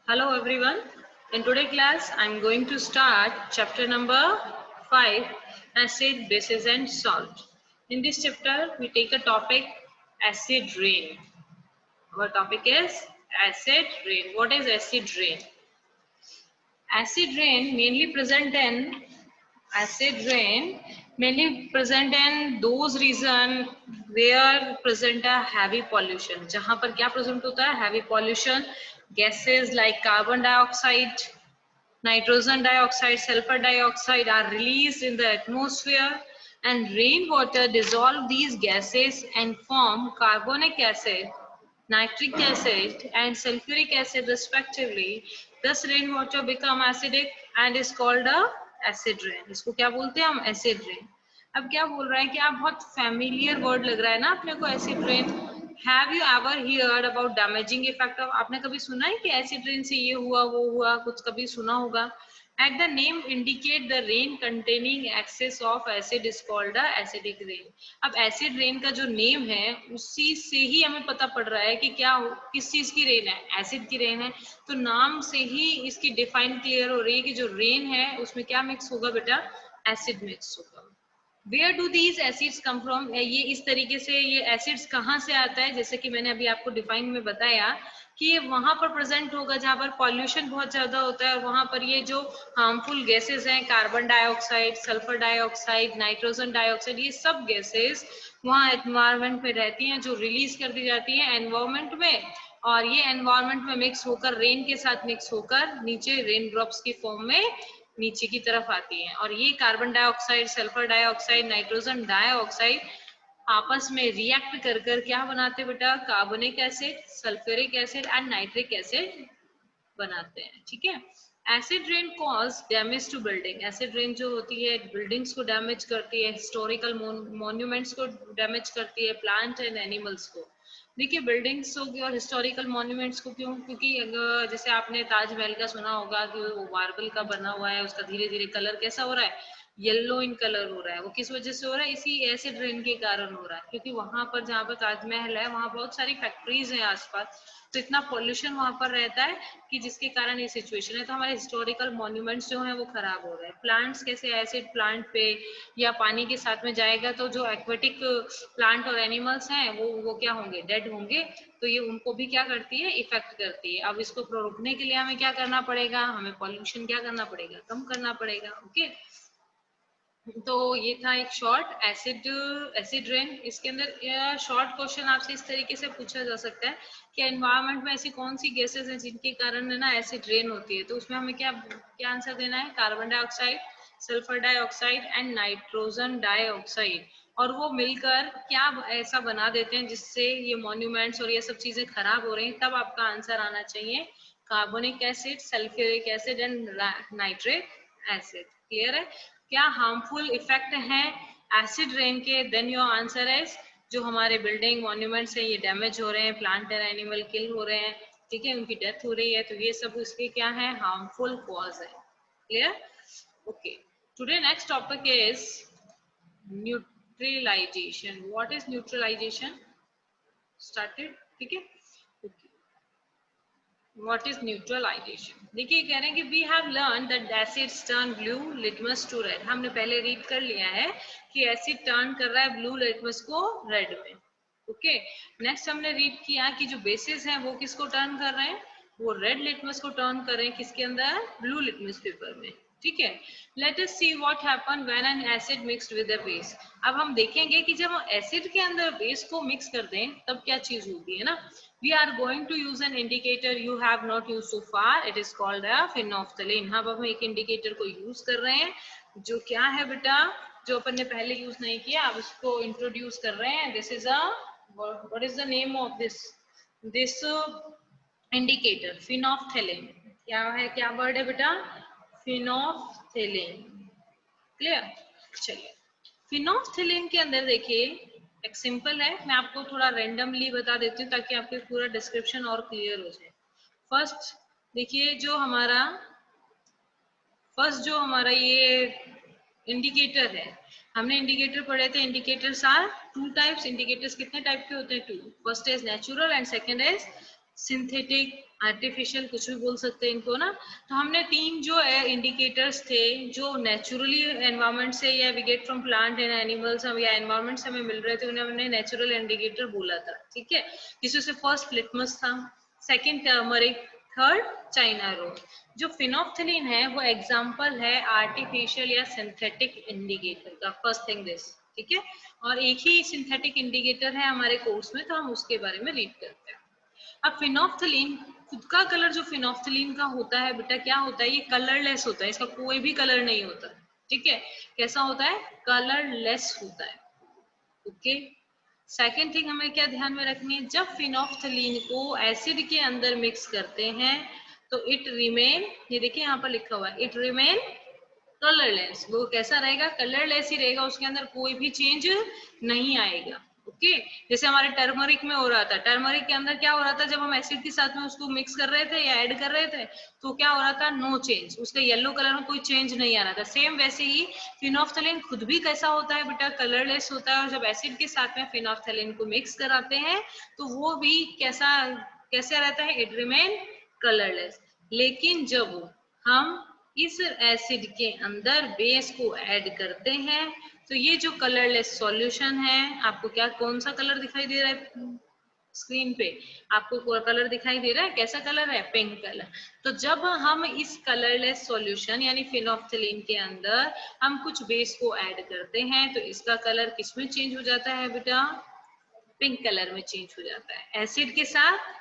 Hello everyone. In today's class, I'm going to start chapter number 5, acid, bases and salt. In this chapter, we take a topic acid rain. Our topic is acid rain. What is acid rain? Acid rain mainly present in those region where present a heavy pollution. जहाँ पर क्या present होता है? Heavy pollution, gases like carbon dioxide, nitrogen dioxide, sulfur dioxide are released in the atmosphere, and rainwater dissolve these gases and form carbonic acid, nitric acid and sulfuric acid respectively. Thus rainwater become acidic and is called a acid rain. इसको क्या बोलते हैं हम? acid rain. अब क्या बोल रहा है कि आप बहुत familiar word लग रहा है ना अपने को acid rain. Have you ever heard about damaging effect of? आपने कभी सुना है कि एसिड रेन से ये हुआ वो हुआ, कुछ कभी सुना होगा? At the name indicate the rain containing excess of acid is called a acidic rain. अब एसिड रेन का जो नेम है उसी से ही हमें पता पड़ रहा है कि क्या किस चीज की रेन है, एसिड की रेन है. तो नाम से ही इसकी डिफाइन क्लियर हो रही है कि जो रेन है उसमें क्या मिक्स होगा बेटा? एसिड मिक्स होगा. Where do these acids come from? ये इस तरीके से ये एसिड्स कहाँ से आता है? जैसे कि मैंने अभी आपको डिफाइन में बताया कि ये वहां पर प्रेजेंट होगा जहाँ पर पॉल्यूशन बहुत ज्यादा होता है और वहां पर ये जो हार्मफुल गैसेस हैं, carbon dioxide, sulphur dioxide, nitrogen dioxide, ये सब गैसेस वहाँ एनवायरमेंट में रहती हैं जो रिलीज कर दी जाती है एनवायरमेंट में, और ये एनवायरमेंट में मिक्स होकर रेन के साथ मिक्स होकर नीचे रेन ड्रॉप्स की फॉर्म में नीचे की तरफ आती हैं. और ये carbon dioxide, sulphur dioxide, nitrogen dioxide आपस में रिएक्ट कर कर क्या बनाते बेटा? Carbonic acid, sulphuric acid and nitric acid बनाते हैं. ठीक है. Acid rain cause damage to building. Acid rain जो होती है बिल्डिंग्स को डैमेज करती है, हिस्टोरिकल मॉन्यूमेंट्स को डैमेज करती है, प्लांट एंड एनिमल्स को. देखिए बिल्डिंग्स होगी और हिस्टोरिकल मॉन्यूमेंट्स को क्यों? क्योंकि जैसे आपने ताजमहल का सुना होगा कि वो मार्बल का बना हुआ है, उसका धीरे धीरे कलर कैसा हो रहा है? येलो इन कलर हो रहा है. वो किस वजह से हो रहा है? इसी एसिड रेन के कारण हो रहा है. क्योंकि वहां पर जहाँ पर ताजमहल है वहां बहुत सारी फैक्ट्रीज हैं आसपास, तो इतना पॉल्यूशन वहां पर रहता है कि जिसके कारण ये सिचुएशन है. तो हमारे हिस्टोरिकल मॉन्यूमेंट्स जो हैं वो खराब हो रहे हैं. प्लांट्स कैसे? एसिड प्लांट पे या पानी के साथ में जाएगा तो जो एक्वेटिक प्लांट और एनिमल्स हैं वो क्या होंगे? डेड होंगे. तो ये उनको भी क्या करती है? इफेक्ट करती है. अब इसको रोकने के लिए हमें क्या करना पड़ेगा? हमें पॉल्यूशन क्या करना पड़ेगा? कम करना पड़ेगा. ओके. तो ये था एक शॉर्ट एसिड रेन. इसके अंदर शॉर्ट क्वेश्चन आपसे इस तरीके से पूछा जा सकता है कि एनवायरनमेंट में ऐसी कौन सी गैसेस हैं जिनके कारण है ना एसिड रेन होती है. तो उसमें हमें क्या क्या आंसर देना है? Carbon dioxide, sulphur dioxide and nitrogen dioxide. और वो मिलकर क्या ऐसा बना देते हैं जिससे ये मॉन्यूमेंट्स और ये सब चीजें खराब हो रही हैं. तब आपका आंसर आना चाहिए carbonic acid, sulphuric acid and nitric acid. Clear है? क्या हार्मफुल इफेक्ट हैं एसिड रेन के? देन योर आंसर इज जो हमारे बिल्डिंग मॉन्यूमेंट्स हैं ये डैमेज हो रहे हैं, प्लांट एंड एनिमल किल हो रहे हैं, ठीक है, उनकी डेथ हो रही है. तो ये सब उसके क्या है? हार्मफुल कॉज है. Clear? Okay. Today next topic is neutralization. What is neutralization? Started. ठीक है. What is neutralization? देखिए कह रहे हैं कि we have learned that acids turn blue litmus to red. हमने पहले रीड कर लिया है कि एसिड टर्न कर रहा है ब्लू लिटमस को रेड में. ओके. नेक्स्ट हमने रीड किया कि जो बेसिस हैं वो किसको टर्न कर रहे हैं? वो रेड लिटमस को टर्न कर रहे हैं किसके अंदर? ब्लू लिटमस पेपर में. ठीक है. Let us see what happen when an acid mixed with a base. अब हम देखेंगे कि जब हम एसिड के अंदर बेस को मिक्स कर दें तब क्या चीज होती है ना. We are going to use an indicator you have not used so far. It is called a phenolphthalein. हाँ, अब हम एक इंडिकेटर को यूज कर रहे हैं जो क्या है बेटा? जो अपन ने पहले यूज नहीं किया, अब इसको इंट्रोड्यूस कर रहे हैं. This is a what is the name of this indicator? phenolphthalein. क्या है? क्या वर्ड है बेटा? phenolphthalein. क्लियर? चलिए. phenolphthalein के अंदर देखिए एक सिंपल है, मैं आपको थोड़ा रेंडमली बता देती हूँ ताकि आपके पूरा डिस्क्रिप्शन और क्लियर हो जाए. फर्स्ट देखिए जो हमारा ये इंडिकेटर है, हमने इंडिकेटर पढ़े थे. Indicators are two types. Indicators कितने टाइप के होते हैं? Two. First is natural and second is synthetic artificial कुछ भी बोल सकते हैं इनको ना। तो हमने 3 जो इंडिकेटर्स थे जो नेचुरली एनवायरनमेंट से या we get from plant and animals या एनवायरनमेंट से हमें मिल रहे थे, उन्हें हमने नेचुरल इंडिकेटर बोला था, ठीक है। जिसमें से फर्स्ट लिटमस था, second turmeric, third China rose. जो फिनोफ्थलीन है वो एग्जांपल है आर्टिफिशियल या सिंथेटिक इंडिकेटर का, फर्स्ट थिंग दिस, ठीक है। और एक ही सिंथेटिक इंडिकेटर है हमारे कोर्स में, तो हम उसके बारे में रीड करते हैं। अब फिनोफ्थलीन खुद का कलर जो फिनोफ्थलीन का होता है बेटा, क्या होता है, ये कलरलेस होता है, इसका कोई भी कलर नहीं होता, ठीक है। कैसा होता है, कलरलेस होता है, ओके। सेकेंड थिंग हमें क्या ध्यान में रखनी है, जब फिनोफ्थलीन को एसिड के अंदर मिक्स करते हैं तो इट रिमेन, ये देखिए यहाँ पर लिखा हुआ है, इट रिमेन कलरलेस। वो कैसा रहेगा, कलरलेस ही रहेगा, उसके अंदर कोई भी चेंज नहीं आएगा, ओके। जैसे हमारे टर्मरिक में हो रहा था, टर्मरिक के अंदर क्या हो रहा था, जब हम एसिड के साथ में उसको मिक्स कर रहे थे या ऐड कर रहे थे तो क्या हो रहा था, नो चेंज, उसका येलो कलर में कोई चेंज नहीं आ रहा था। सेम वैसे ही फिनोफ्थलीन खुद भी कैसा होता है बेटा, कलरलेस होता है। और जब एसिड के साथ में फिनोफ्थलीन को मिक्स कराते हैं तो वो भी कैसा कैसे रहता है, इट रिमेन कलरलेस। लेकिन जब हम इस एसिड के अंदर बेस को ऐड करते हैं तो ये जो कलरलेस सॉल्यूशन है, आपको क्या कौन सा कलर दिखाई दे रहा है स्क्रीन पे, आपको कलर दिखाई दे रहा है, कैसा कलर है, पिंक कलर। तो जब हम इस कलरलेस सॉल्यूशन यानी फिनोफ्थलीन के अंदर हम कुछ बेस को ऐड करते हैं तो इसका कलर किस में चेंज हो जाता है बेटा, पिंक कलर में चेंज हो जाता है। एसिड के साथ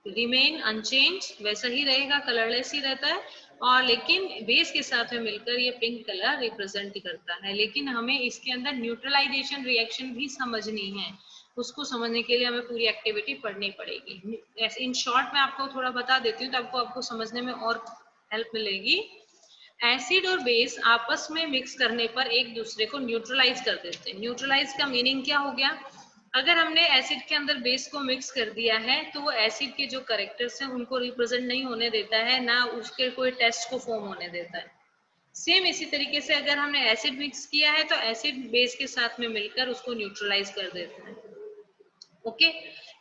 रिमेन अनचेंज, वैसा ही रहेगा, कलरलेस ही रहता है, और लेकिन बेस के साथ में मिलकर ये पिंक कलर रिप्रेजेंट करता है। लेकिन हमें इसके अंदर न्यूट्रलाइजेशन रिएक्शन भी समझनी है, उसको समझने के लिए हमें पूरी एक्टिविटी पढ़नी पड़ेगी। इन शॉर्ट में आपको थोड़ा बता देती हूँ तो आपको समझने में और हेल्प मिलेगी। एसिड और बेस आपस में मिक्स करने पर एक दूसरे को न्यूट्रलाइज कर देते हैं। न्यूट्रलाइज का मीनिंग क्या हो गया, अगर हमने एसिड के अंदर बेस को मिक्स कर दिया है तो वो एसिड के जो कैरेक्टर्स हैं उनको रिप्रेजेंट नहीं होने देता है, ना उसके कोई टेस्ट को फॉर्म होने देता है। सेम इसी तरीके से अगर हमने एसिड मिक्स किया है तो एसिड बेस के साथ में मिलकर उसको न्यूट्रलाइज कर देता है, ओके।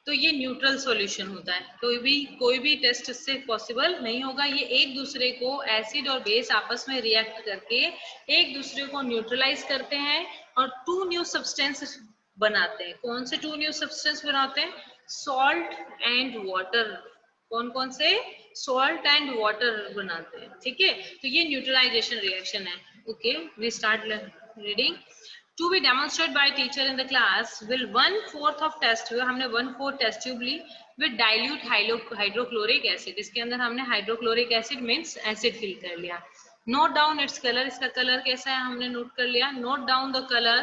तो ये न्यूट्रल सॉल्यूशन होता है, कोई भी टेस्ट इससे पॉसिबल नहीं होगा। ये एक दूसरे को, एसिड और बेस आपस में रिएक्ट करके एक दूसरे को न्यूट्रलाइज करते हैं और टू न्यू सब्सटेंस बनाते हैं। कौन से टू न्यू सब्सटेंस बनाते हैं, सॉल्ट एंड वाटर। कौन कौन से, सॉल्ट एंड वाटर बनाते हैं, ठीक है। तो ये न्यूट्रलाइजेशन रिएक्शन है, okay. We start reading. To be demonstrated by teacher in the class, will 1/4 of test tube, हमने 1/4 टेस्ट ट्यूब ली with dilute हाइड्रोक्लोरिक एसिड। इसके अंदर हमने hydrochloric acid means acid fill कर लिया। नोट डाउन इट्स कलर, इसका colour कैसा है हमने नोट कर लिया। Note down the colour,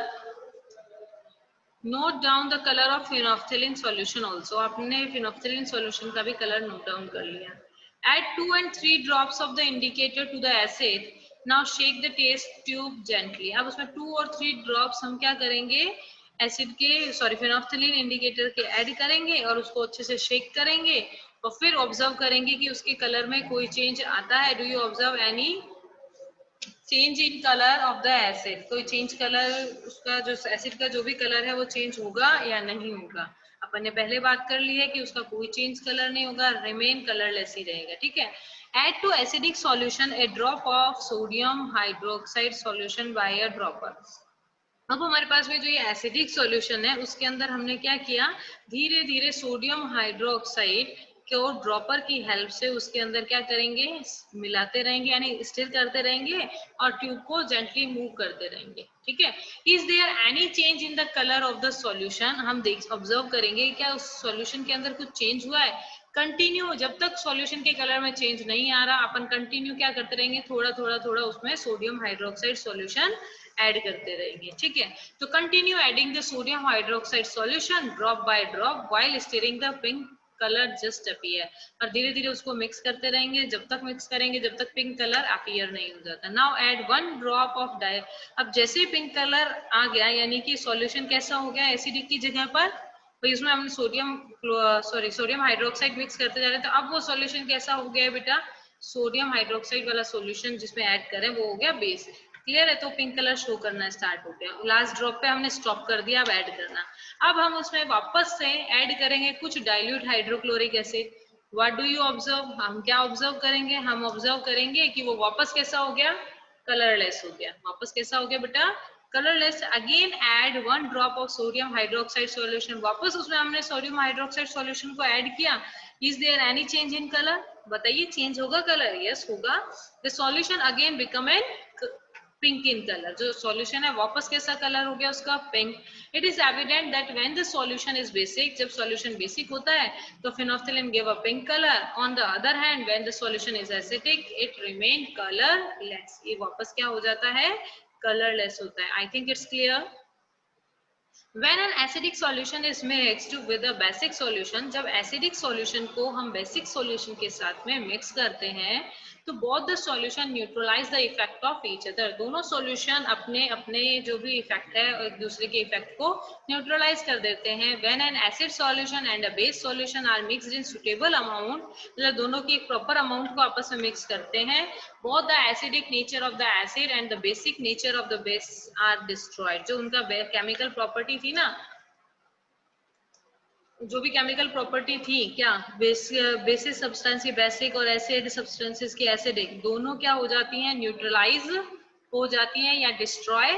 note down the colour of phenolphthalein solution also, आपने फिनोफ्थलीन सॉल्यूशन का भी कलर नोट डाउन कर लिया। Add 2 and 3 drops of the indicator to the acid. Now shake the test tube gently. अब उसमें 2 और 3 drops हम क्या करेंगे, एसिड के फिनोफ्थलीन इंडिकेटर के ऐड करेंगे और उसको अच्छे से शेक करेंगे और फिर ऑब्जर्व करेंगे कि उसके कलर में कोई चेंज आता है। Do you observe any change in colour of the acid, कोई चेंज कलर, उसका जो एसिड का जो भी कलर है वो चेंज होगा या नहीं होगा। अपन ने पहले बात कर ली है कि उसका कोई चेंज कलर नहीं होगा, रिमेन कलरलेस ही रहेगा, ठीक है। Add to acidic solution a drop of sodium hydroxide solution by a dropper. अब हमारे पास में जो ये एसिडिक सॉल्यूशन है उसके अंदर हमने क्या किया, धीरे धीरे सोडियम हाइड्रोक्साइड को ड्रॉपर की हेल्प से उसके अंदर क्या करेंगे, मिलाते रहेंगे यानी स्टिर करते रहेंगे और ट्यूब को जेंटली मूव करते रहेंगे, ठीक है। Is there any change in the colour of the solution, हम देख ऑब्जर्व करेंगे क्या उस सॉल्यूशन के अंदर कुछ चेंज हुआ है। कंटिन्यू, जब तक सॉल्यूशन के कलर में चेंज नहीं आ रहा अपन कंटिन्यू क्या करते रहेंगे, थोड़ा थोड़ा थोड़ा उसमें सोडियम हाइड्रोक्साइड सॉल्यूशन ऐड करते रहेंगे, ठीक है। तो continue adding the sodium hydroxide solution drop by drop while steering the pink colour just appear, और धीरे धीरे उसको मिक्स करते रहेंगे, जब तक मिक्स करेंगे जब तक पिंक कलर अपीयर नहीं हो जाता। Now add 1 drop of dye, अब जैसे ही पिंक कलर आ गया यानी कि सॉल्यूशन कैसा हो गया, एसिडिक की जगह पर, तो इसमें हमने सोडियम हाइड्रोक्साइड मिक्स करते जा रहे हैं, तो अब वो सॉल्यूशन कैसा हो गया है बेटा, सोडियम हाइड्रोक्साइड वाला सॉल्यूशन जिसमें ऐड करें वो हो गया बेस। क्लियर है, तो पिंक कलर शो करना स्टार्ट हो गया। लास्ट ड्रॉप पे हमने स्टॉप कर दिया, अब ऐड करना। अब हम उसमें वापस से ऐड करेंगे कुछ dilute hydrochloric acid, what do you observe, हम क्या ऑब्जर्व करेंगे, हम ऑब्जर्व करेंगे कि वो वापस कैसा हो गया, कलरलेस हो गया। वापस कैसा हो गया बेटा, colourless. Again add 1 drop of sodium hydroxide solution, वापस उसमें हमने सोडियम हाइड्रोक्साइड सॉल्यूशन को ऐड किया। Is there any change in colour, बताइए चेंज होगा कलर, यस होगा। The solution again become an pink in colour, जो सॉल्यूशन है वापस कैसा कलर हो गया उसका, pink. It is evident that when the solution is basic, जब सॉल्यूशन बेसिक होता है तो phenolphthalein give a pink colour. On the other hand when the solution is acidic it remain colourless, ये वापस क्या हो जाता है, कलरलेस होता है। I think it's clear. When an acidic solution is mixed with a basic solution, जब acidic solution को हम basic solution के साथ में mix करते हैं तो both the solution neutralize the effect of each other, दोनों solution अपने अपने जो भी effect है एक दूसरे के effect को neutralize कर देते हैं। When an acid solution and a base solution are mixed in suitable amount, मतलब दोनों की एक proper amount को आपस में mix करते हैं, both the acidic nature of the acid and the basic nature of the base are destroyed, जो उनका chemical property थी ना, जो भी केमिकल प्रॉपर्टी थी क्या, बेसिस सब्सटेंस की बेसिक और एसिड सब्सटेंसेस की एसिडिक, दोनों क्या हो जाती हैं, न्यूट्रलाइज हो जाती हैं या डिस्ट्रॉय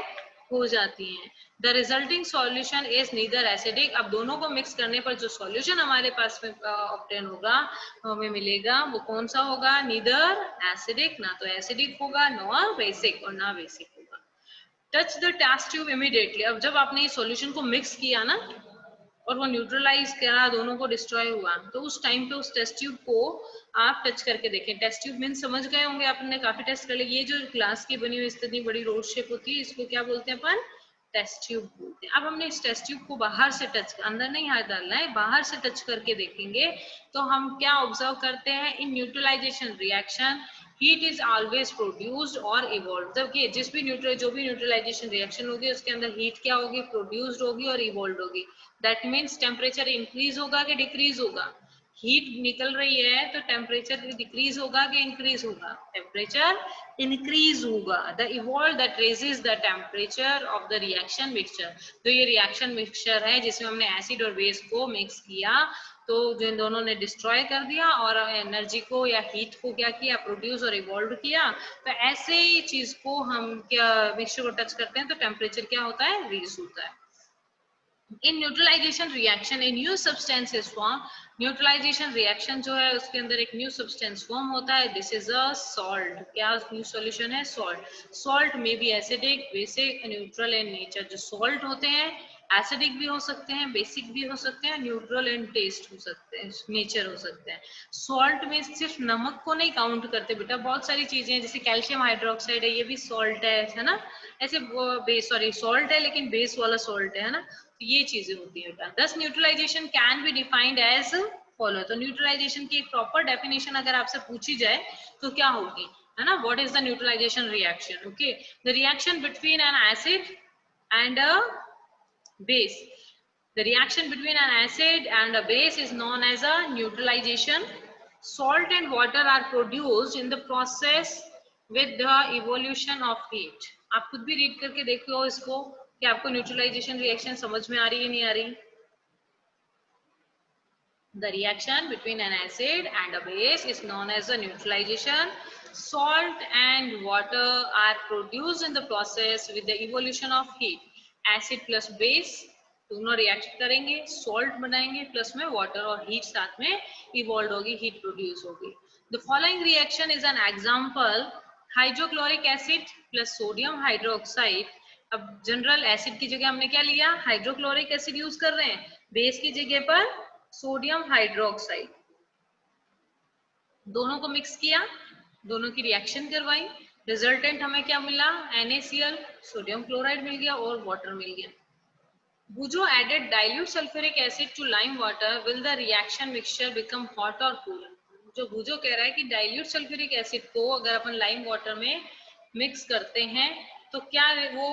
हो जाती हैं। The resulting solution is neither acidic, अब दोनों को मिक्स करने पर जो सॉल्यूशन हमारे पास में ऑब्टेन होगा, हमें मिलेगा, वो कौन सा होगा, नीदर एसिडिक, ना तो एसिडिक होगा नॉर बेसिक, और ना बेसिक होगा। Touch the test tube immediately, अब जब आपने ये सॉल्यूशन को मिक्स किया ना और वो न्यूट्रलाइज करा, दोनों को डिस्ट्रॉय हुआ, तो उस टाइम पे उस टेस्ट ट्यूब को आप टच करके देखें। टेस्ट ट्यूब मीन समझ गए होंगे, आपने काफी टेस्ट कर लिया। ये जो ग्लास की बनी हुई इतनी बड़ी रोड शेप होती है, इसको क्या बोलते हैं अपन, टेस्ट ट्यूब बोलते हैं। अब हमने इस टेस्ट ट्यूब को बाहर से टच, अंदर नहीं हाथ डालना है, बाहर से टच करके देखेंगे तो हम क्या ऑब्जर्व करते हैं, in neutralization reaction heat is always produced और इवॉल्व, जबकि जो भी न्यूट्रलाइजेशन रिएक्शन होगी उसके अंदर हीट क्या होगी, प्रोड्यूस्ड होगी और इवॉल्व होगी। दैट मीन्स टेम्परेचर इंक्रीज होगा कि डिक्रीज होगा, हीट निकल रही है तो टेम्परेचर डिक्रीज होगा कि इंक्रीज होगा, टेम्परेचर इंक्रीज होगा। The evolve that raises the temperature of the reaction mixture, तो ये रिएक्शन मिक्सचर है जिसमें हमने एसिड और बेस को मिक्स किया, तो जो इन दोनों ने डिस्ट्रॉय कर दिया और एनर्जी को या हीट को क्या किया, प्रोड्यूस और इवॉल्व किया। तो ऐसे ही चीज को हम क्या मिक्सचर को टच करते हैं तो टेम्परेचर क्या होता है, रेज होता है। In neutralization reaction a new substance is form, neutralization reaction जो है उसके अंदर एक न्यू सब्सटेंस फॉर्म होता है, दिस इज अ सॉल्ट, क्या न्यू सॉल्यूशन है, सॉल्ट। सॉल्ट में B acidic, basic, neutral in nature, जो सॉल्ट होते हैं एसिडिक भी हो सकते हैं, बेसिक भी हो सकते हैं, न्यूट्रल इन टेस्ट हो सकते हैं, नेचर हो सकते हैं। सॉल्ट में सिर्फ नमक को नहीं काउंट करते बेटा, बहुत सारी चीजें जैसे कैल्शियम हाइड्रोक्साइड है, ये भी सॉल्ट है ना, ऐसे बेस सॉरी सॉल्ट है लेकिन बेस वाला सॉल्ट है ना, तो ये चीजें होती है बेटा। Thus neutralization can be defined as follow, तो न्यूट्रलाइजेशन की एक प्रॉपर डेफिनेशन अगर आपसे पूछी जाए तो क्या होगी, है ना, what is the neutralization reaction, okay, the reaction between an acid and a base, the reaction between an acid and a base is known as a neutralization. Salt and water are produced in the process with the evolution of heat. आप खुद भी read करके देखो इसको कि आपको neutralisation reaction समझ में आ रही है नहीं आ रही। The reaction between an acid and a base is known as a neutralization. Salt and water are produced in the process with the evolution of heat. Acid plus base दोनों react करेंगे, salt बनाएंगे, plus में water और heat साथ में evolve होगी, heat produce होगी। The following reaction is an example, hydrochloric acid plus sodium hydroxide. अब जनरल एसिड की जगह हमने क्या लिया, हाइड्रोक्लोरिक एसिड यूज कर रहे हैं, बेस की जगह पर सोडियम हाइड्रोक्साइड, दोनों को मिक्स किया, दोनों की रिएक्शन करवाई, रिजल्टेंट हमें क्या मिला, NaCl, सोडियम क्लोराइड मिल गया और वाटर मिल गया। Bujo added dilute sulfuric acid to lime water. Will the reaction mixture become hot or cool? जो बुजो कह रहा है कि डाइल्यूट सल्फ्यूरिक एसिड को अगर अपन लाइम वाटर में मिक्स करते हैं तो क्या वो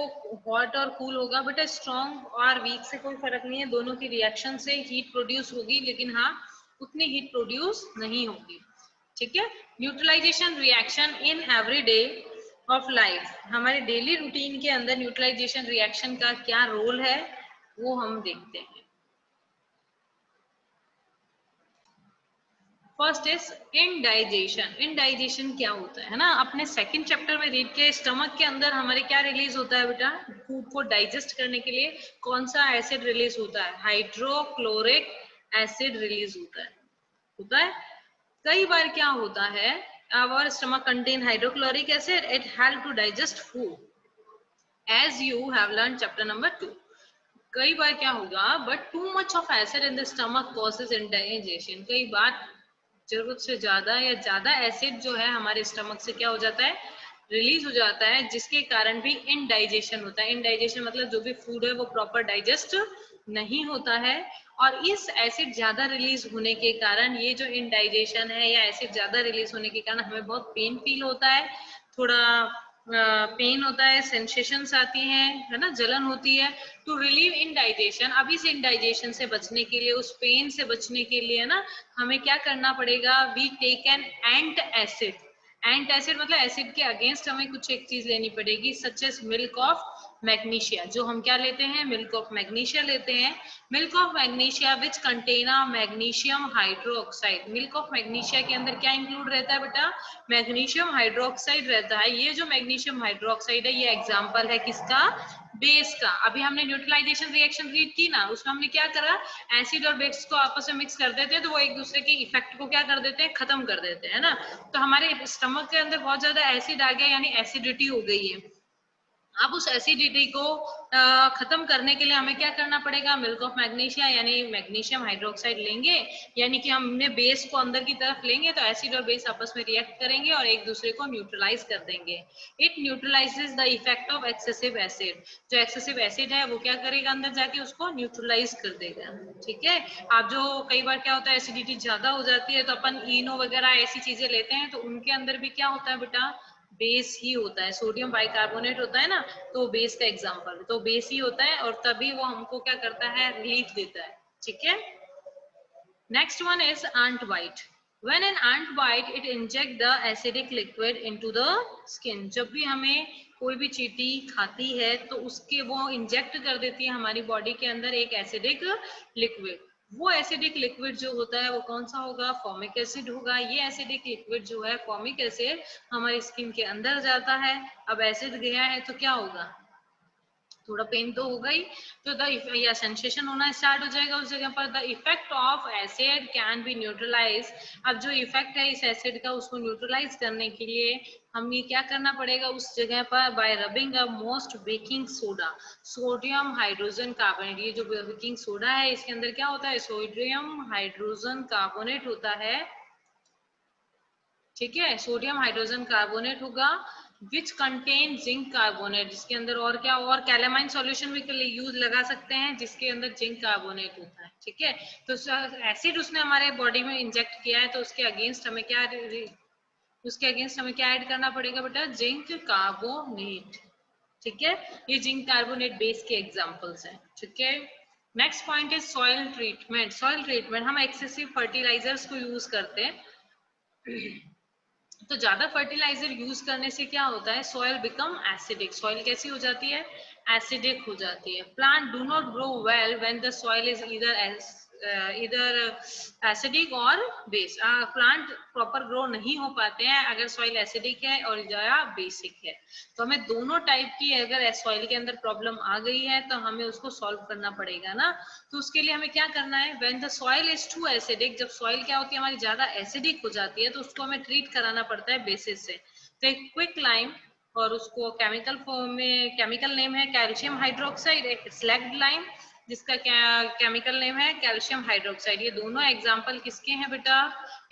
हॉट और कूल होगा, बेटा स्ट्रॉन्ग और वीक से कोई फर्क नहीं है, दोनों की रिएक्शन से हीट प्रोड्यूस होगी, लेकिन हाँ उतनी हीट प्रोड्यूस नहीं होगी, ठीक है। Neutralization reaction in everyday of life, हमारे डेली रूटीन के अंदर न्यूट्रलाइजेशन रिएक्शन का क्या रोल है वो हम देखते हैं। First is indigestion. इनडाइजेशन क्या होता है ना, अपने सेकंड चैप्टर में रीड किया। स्टमक के अंदर हमारे क्या रिलीज होता है बेटा, फूड को डाइजेस्ट करने के लिए कौन सा एसिड रिलीज होता है, हाइड्रोक्लोरिक एसिड रिलीज होता है। कई बार क्या होता है, our stomach contain hydrochloric acid, it help to digest food as you have learn chapter number 2। कई बार क्या होगा, but too much of acid in the stomach causes indigestion. कई बार जरूरत से ज्यादा या ज्यादा एसिड जो है हमारे स्टमक से क्या हो जाता है, रिलीज हो जाता है, जिसके कारण भी इनडाइजेशन होता है। इनडाइजेशन मतलब जो भी फूड है वो प्रॉपर डाइजेस्ट नहीं होता है। और इस एसिड ज्यादा रिलीज होने के कारण, ये जो इनडाइजेशन है या एसिड ज्यादा रिलीज होने के कारण हमें बहुत पेन फील होता है, थोड़ा पेन होता है, सेंसेशंस आती हैं, है ना, जलन होती है। टू रिलीव इनडाइजेशन, अब इस इनडाइजेशन से बचने के लिए, उस पेन से बचने के लिए ना, हमें क्या करना पड़ेगा, we take an antacid. Antacid मतलब एसिड के अगेंस्ट हमें कुछ एक चीज लेनी पड़ेगी, such as milk of magnesia. जो हम क्या लेते हैं, मिल्क ऑफ मैग्नीशिया लेते हैं। Milk of magnesia which contain a magnesium hydroxide. Milk of magnesia के अंदर क्या इंक्लूड रहता है बेटा, मैग्नीशियम हाइड्रोक्साइड रहता है। ये जो मैग्नीशियम हाइड्रोक्साइड है, ये एग्जाम्पल है किसका, बेस का। अभी हमने न्यूट्रलाइजेशन रिएक्शन रीड की ना, उसमें हमने क्या करा, एसिड और बेस को आपस में मिक्स कर देते हैं तो वो एक दूसरे के इफेक्ट को क्या कर देते हैं, खत्म कर देते हैं ना। तो हमारे स्टमक के अंदर बहुत ज्यादा एसिड आ गया, यानी एसिडिटी हो गई है। अब उस एसिडिटी को खत्म करने के लिए हमें क्या करना पड़ेगा, मिल्क ऑफ मैग्नीशिया यानी मैग्नीशियम हाइड्रोक्साइड लेंगे, यानी कि हमने बेस को अंदर की तरफ लेंगे तो एसिड और बेस आपस में रिएक्ट करेंगे और एक दूसरे को न्यूट्रलाइज कर देंगे। It neutralises the effect of excessive acid. जो एक्सेसिव एसिड है वो क्या करेगा, अंदर जाके उसको न्यूट्रलाइज कर देगा। ठीक है। आप जो कई बार क्या होता है, एसिडिटी ज्यादा हो जाती है तो अपन इनो वगैरह ऐसी चीजें लेते हैं, तो उनके अंदर भी क्या होता है बेटा, बेस ही होता है। सोडियम बाइकार्बोनेट होता है ना, तो बेस का एग्जांपल, तो बेस ही होता है और तभी वो हमको क्या करता है, रिलीफ देता है। ठीक है। Next one is ant bite. When an ant bite, it inject the acidic liquid into the skin. जब भी हमें कोई भी चींटी खाती है तो उसके वो इंजेक्ट कर देती है हमारी बॉडी के अंदर एक एसिडिक लिक्विड। वो एसिडिक लिक्विड जो होता है वो कौन सा होगा, फॉर्मिक एसिड होगा। ये एसिडिक लिक्विड जो है, फॉर्मिक एसिड, हमारी स्किन के अंदर जाता है। अब एसिड गया है तो क्या होगा, थोड़ा पेन तो होगा ही, तो द या सेंसेशन होना स्टार्ट हो जाएगा उस जगह पर। The effect of acid can be neutralise. अब जो इफेक्ट है इस एसिड का, उसको न्यूट्रलाइज करने के लिए हमें क्या करना पड़ेगा उस जगह पर, bye rubbing a most baking soda, sodium hydrogen carbonate. ये जो बेकिंग सोडा है इसके अंदर क्या होता है, सोडियम हाइड्रोजन कार्बोनेट होता है। ठीक है, सोडियम हाइड्रोजन कार्बोनेट होगा, विच कंटेन जिंक कार्बोनेट, जिसके अंदर और क्या, और कैलामाइन सॉल्यूशन भी यूज लगा सकते हैं जिसके अंदर जिंक कार्बोनेट होता है। ठीक है। तो एसिड उसने हमारे बॉडी में इंजेक्ट किया है तो उसके अगेंस्ट हमें क्या, उसके अगेंस्ट हमें क्या ऐड करना पड़ेगा बेटा, जिंक कार्बोनेट। ठीक है। ये जिंक कार्बोनेट बेस के एग्जांपल्स हैं। ठीक है। Next point is soil treatment. Soil treatment, हम एक्सेसिव फर्टिलाइजर्स को यूज करते हैं। तो ज्यादा फर्टिलाइजर यूज करने से क्या होता है, सॉइल बिकम एसिडिक। सॉइल कैसी हो जाती है, एसिडिक हो जाती है। Plant do not grow well when the soil is इधर एसिडिक और बेस। प्लांट प्रॉपर ग्रो नहीं हो पाते हैं अगर सॉइल एसिडिक है और या बेसिक है। तो हमें दोनों टाइप की, अगर सॉइल के अंदर प्रॉब्लम आ गई है तो हमें उसको सॉल्व करना पड़ेगा ना। तो उसके लिए हमें क्या करना है, when the soil is too acidic, जब सॉइल क्या होती है हमारी ज्यादा एसिडिक हो जाती है तो उसको हमें ट्रीट कराना पड़ता है बेसिस से। तो एक क्विक लाइम, और उसको केमिकल फॉर्म में, केमिकल नेम है कैल्शियम हाइड्रोक्साइड। एक स्लैग्ड लाइम जिसका केमिकल नेम है कैल्शियम हाइड्रोक्साइड। ये दोनों एग्जाम्पल किसके हैं बेटा,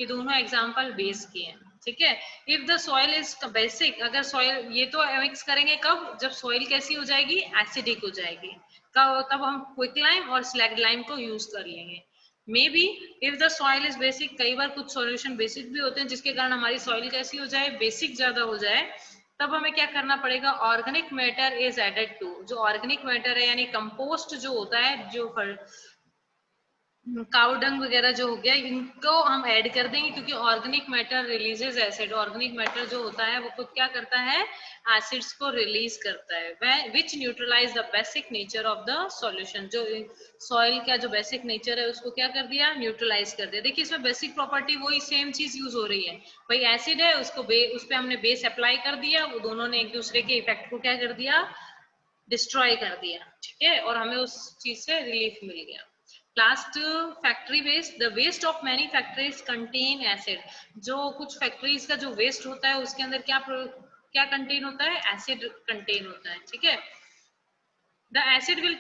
ये दोनों एग्जाम्पल बेस के हैं। ठीक है। If the soil is basic, अगर सॉइल, ये तो मिक्स करेंगे कब, जब सॉइल कैसी हो जाएगी, एसिडिक हो जाएगी, तब हम क्विक लाइम और स्लैग्ड लाइम को यूज कर लेंगे। May be if the soil is basic, कई बार कुछ सॉल्यूशन बेसिक भी होते हैं जिसके कारण हमारी सॉइल कैसी हो जाए, बेसिक ज्यादा हो जाए, तब हमें क्या करना पड़ेगा, organic matter is added to. जो ऑर्गेनिक मैटर है यानी कंपोस्ट जो होता है, जो काउडंग वगैरह जो हो गया, इनको हम ऐड कर देंगे क्योंकि organic matter releases acid. Organic matter जो होता है वो खुद क्या करता है, एसिड्स को रिलीज करता है, which neutralize the basic nature of the solution. जो सॉइल का जो बेसिक नेचर है उसको क्या कर दिया, न्यूट्रलाइज कर दिया। देखिए इसमें बेसिक प्रॉपर्टी वही सेम चीज यूज हो रही है, भाई एसिड है उसको उस पर हमने बेस अप्लाई कर दिया, वो दोनों ने एक दूसरे के इफेक्ट को क्या कर दिया, डिस्ट्रॉय कर दिया, ठीक है, और हमें उस चीज से रिलीफ मिल गया। Last, factory waste, the waste of many factories contain acid. जो कुछ फैक्ट्रीज का जो वेस्ट होता है उसके अंदर क्या क्या कंटेन होता है, एसिड कंटेन होता है, ठीक है। The acid will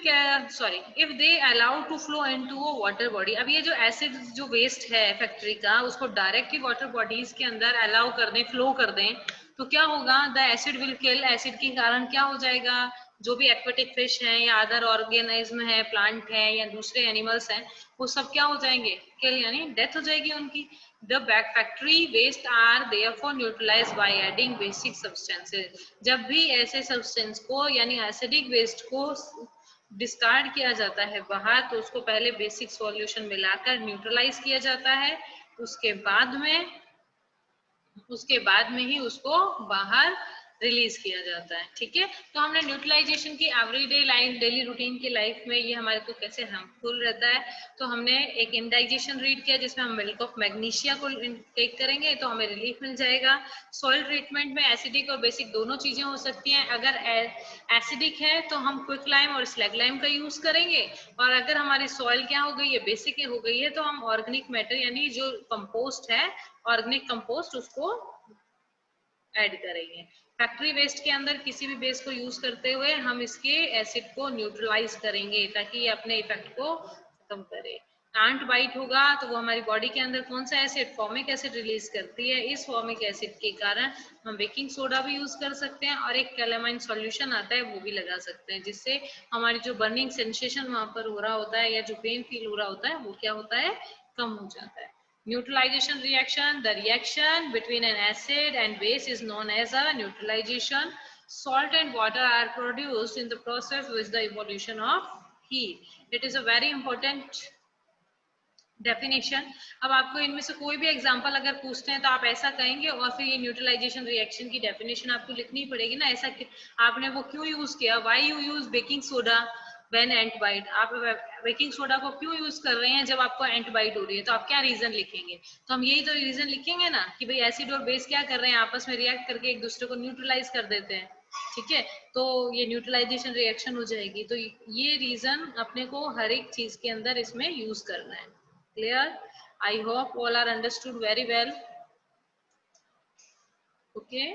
sorry if they allow to flow into a water body। अब ये जो एसिड जो वेस्ट है फैक्ट्री का उसको डायरेक्टली वाटर बॉडीज के अंदर अलाउ कर दें, फ्लो कर दें, तो क्या होगा, the acid will kill. Acid के कारण क्या हो जाएगा, जो भी एक्वेटिक फिश है या अदर ऑर्गेनिज्म है, प्लांट है या दूसरे एनिमल्स हैं, वो सब क्या हो जाएंगे, किल यानी डेथ हो जाएगी उनकी। The factory waste are therefore neutralized by adding basic substances। जब भी ऐसे सब्सटेंस को यानी एसिडिक वेस्ट को डिस्कार्ड किया जाता है बाहर, तो उसको पहले बेसिक सॉल्यूशन मिलाकर न्यूट्रलाइज किया जाता है, उसके बाद में ही उसको बाहर रिलीज किया जाता है, ठीक है। तो हमने न्यूट्रलाइजेशन की एवरीडे लाइफ, डेली रूटीन की लाइफ में ये हमारे को कैसे हार्मफुल रहता है, तो हमने एक इंडाइजेशन रीड किया जिसमें हम मिल्क ऑफ मैग्नीशिया को टेक करेंगे तो हमें रिलीफ मिल जाएगा। सॉइल ट्रीटमेंट में एसिडिक और बेसिक दोनों चीजें हो सकती हैं। अगर एसिडिक है तो हम क्विक लाइम और स्लैग लाइम का यूज करेंगे, और अगर हमारी सॉइल क्या हो गई है, बेसिक हो गई है, तो हम ऑर्गेनिक मैटर यानी जो कंपोस्ट है, ऑर्गेनिक कंपोस्ट, उसको ऐड करेंगे। फैक्ट्री वेस्ट के अंदर किसी भी बेस को यूज करते हुए हम इसके एसिड को न्यूट्रलाइज करेंगे ताकि ये अपने इफेक्ट को खत्म करे। एंट बाइट होगा तो वो हमारी बॉडी के अंदर कौन सा एसिड, फॉर्मिक एसिड रिलीज करती है। इस फॉर्मिक एसिड के कारण हम बेकिंग सोडा भी यूज कर सकते हैं और एक कैलामाइन सॉल्यूशन आता है वो भी लगा सकते हैं, जिससे हमारी जो बर्निंग सेंसेशन वहां पर हो रहा होता है या जो पेन फील हो रहा होता है वो क्या होता है, कम हो जाता है। Neutralization reaction, the reaction between an acid and base is known as a neutralization. Salt and water are produced in the process with the evolution of heat. It is a very important definition. अब आपको इनमें से कोई भी example अगर पूछते हैं तो आप ऐसा कहेंगे और फिर ये न्यूट्रलाइजेशन रिएक्शन की डेफिनेशन आपको लिखनी पड़ेगी ना, ऐसा आपने वो क्यों यूज किया, why you use baking soda when ant bite. आप बेकिंग सोडा को क्यों यूज कर रहे हैं जब आपको एंट बाइट हो रही है, तो आप क्या रीजन लिखेंगे, तो हम यही तो रीजन लिखेंगे ना कि भाई एसिड और बेस क्या कर रहे हैं, आपस में रिएक्ट करके एक दूसरे को न्यूट्रलाइज कर देते हैं, ठीक है। तो ये न्यूट्रलाइजेशन रिएक्शन हो जाएगी। तो ये रीजन अपने को हर एक चीज के अंदर इसमें यूज करना है। Clear? I hope all are understood very well. Okay.